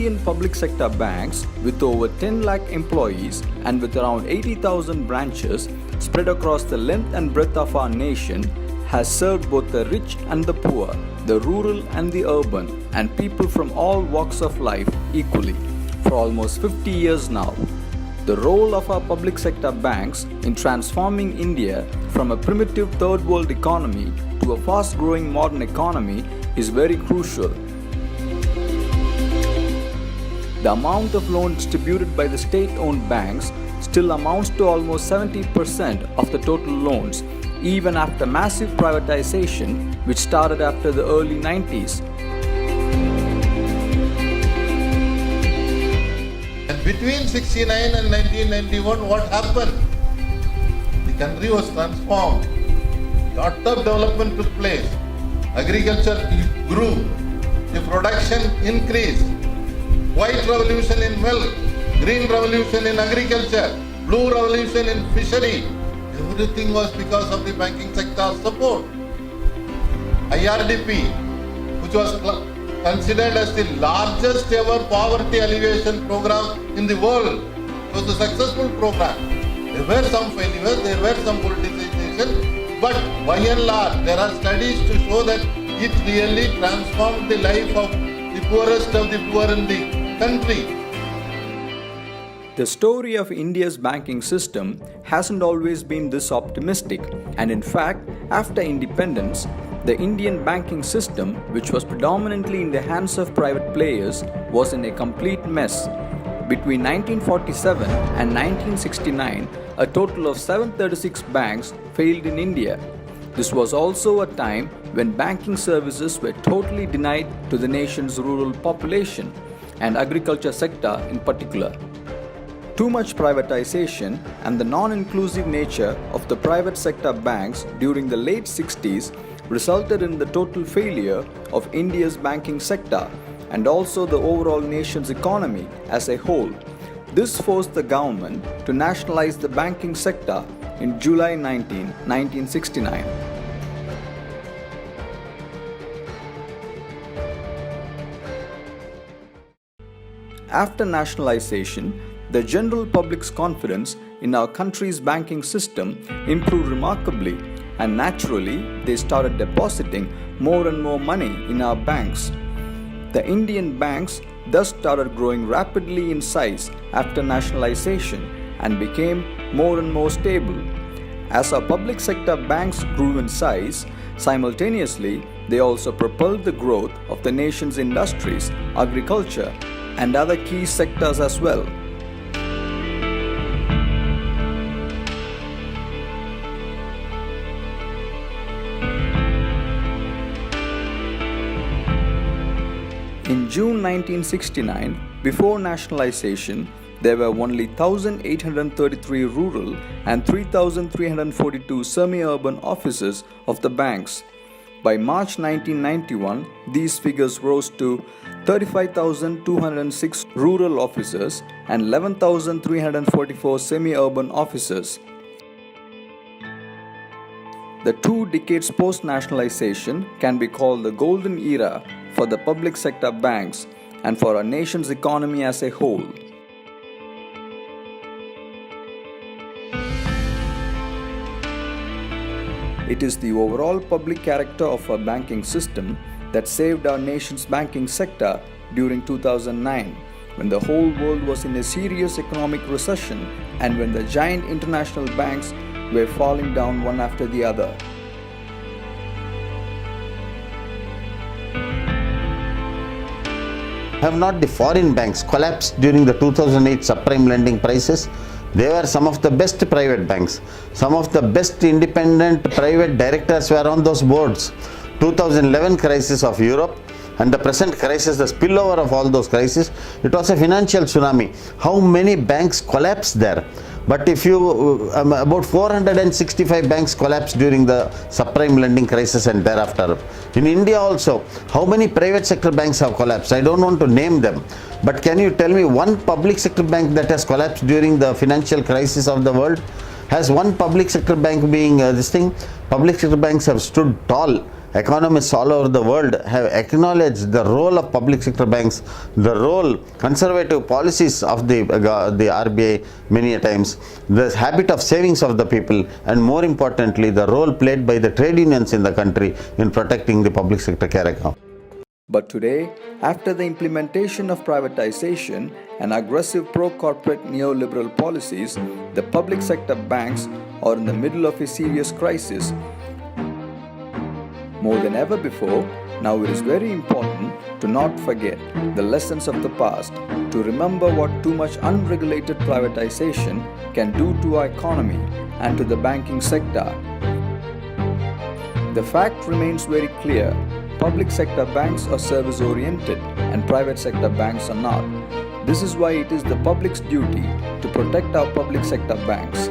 Indian public sector banks, with over 10 lakh employees and with around 80,000 branches spread across the length and breadth of our nation, has served both the rich and the poor, the rural and the urban, and people from all walks of life equally for almost 50 years now. The role of our public sector banks in transforming India from a primitive third world economy to a fast-growing modern economy is very crucial. The amount of loans distributed by the state-owned banks still amounts to almost 70% of the total loans, even after massive privatization which started after the early 90s. And between 69 and 1991, what happened? The country was transformed. Lot of development took place. Agriculture grew. The production increased. White revolution in milk, green revolution in agriculture, blue revolution in fishery. Everything was because of the banking sector support. IRDP, which was considered as the largest ever poverty alleviation program in the world, was a successful program. There were some failures, there were some politicization, but by and large, there are studies to show that it really transformed the life of the poorest of the poor in the country. The story of India's banking system hasn't always been this optimistic, and in fact, after independence, the Indian banking system, which was predominantly in the hands of private players, was in a complete mess. Between 1947 and 1969, a total of 736 banks failed in India. This was also a time when banking services were totally denied to the nation's rural population and agriculture sector in particular. Too much privatization and the non-inclusive nature of the private sector banks during the late 60s resulted in the total failure of India's banking sector and also the overall nation's economy as a whole. This forced the government to nationalize the banking sector in July 19, 1969. After nationalization, the general public's confidence in our country's banking system improved remarkably, and naturally, they started depositing more and more money in our banks. The Indian banks thus started growing rapidly in size after nationalization and became more and more stable. As our public sector banks grew in size, simultaneously, they also propelled the growth of the nation's industries, agriculture, and other key sectors as well. In June 1969, before nationalization, there were only 1,833 rural and 3,342 semi-urban offices of the banks. By March 1991, these figures rose to 35,206 rural offices and 11,344 semi-urban offices. The 2 decades post-nationalization can be called the golden era for the public sector banks and for our nation's economy as a whole. It is the overall public character of our banking system that saved our nation's banking sector during 2009, when the whole world was in a serious economic recession and when the giant international banks were falling down one after the other. Have not the foreign banks collapsed during the 2008 subprime lending crisis? They were some of the best private banks. Some of the best independent private directors were on those boards. 2011 crisis of Europe and the present crisis, the spillover of all those crises, it was a financial tsunami. How many banks collapsed there? But if you, about 465 banks collapsed during the subprime lending crisis and thereafter. In India also, how many private sector banks have collapsed? I don't want to name them. But can you tell me one public sector bank that has collapsed during the financial crisis of the world? Has one public sector bank being this thing? Public sector banks have stood tall Economists all over the world have acknowledged the role of public sector banks, the role, conservative policies of the RBI many a times, the habit of savings of the people, and more importantly, the role played by the trade unions in the country in protecting the public sector character. But today, after the implementation of privatization and aggressive pro-corporate neoliberal policies, the public sector banks are in the middle of a serious crisis. More than ever before, now it is very important to not forget the lessons of the past, to remember what too much unregulated privatization can do to our economy and to the banking sector. The fact remains very clear. Public sector banks are service-oriented and private sector banks are not. This is why it is the public's duty to protect our public sector banks.